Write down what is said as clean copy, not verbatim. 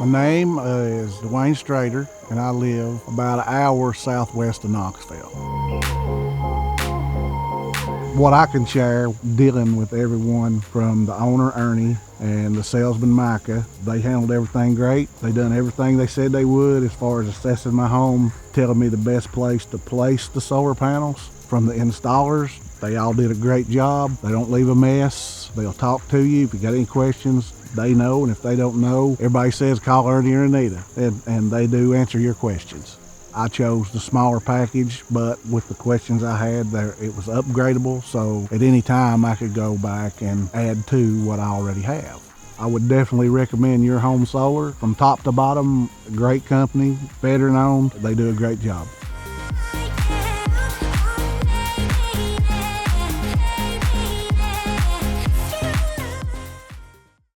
My name is Dewayne Strader, and I live about an hour southwest of Knoxville. What I can share dealing with everyone from the owner, Ernie, and the salesman, Micah, they handled everything great. They done everything they said they would as far as assessing my home, telling me the best place to place the solar panels. From the installers, they all did a great job. They don't leave a mess. They'll talk to you. If you got any questions, they know, and if they don't know, everybody says call Ernie or Anita, and they do answer your questions. I chose the smaller package, but with the questions I had there, it was upgradable, so at any time I could go back and add to what I already have. I would definitely recommend Your Home Solar. From top to bottom, a great company, veteran owned. They do a great job.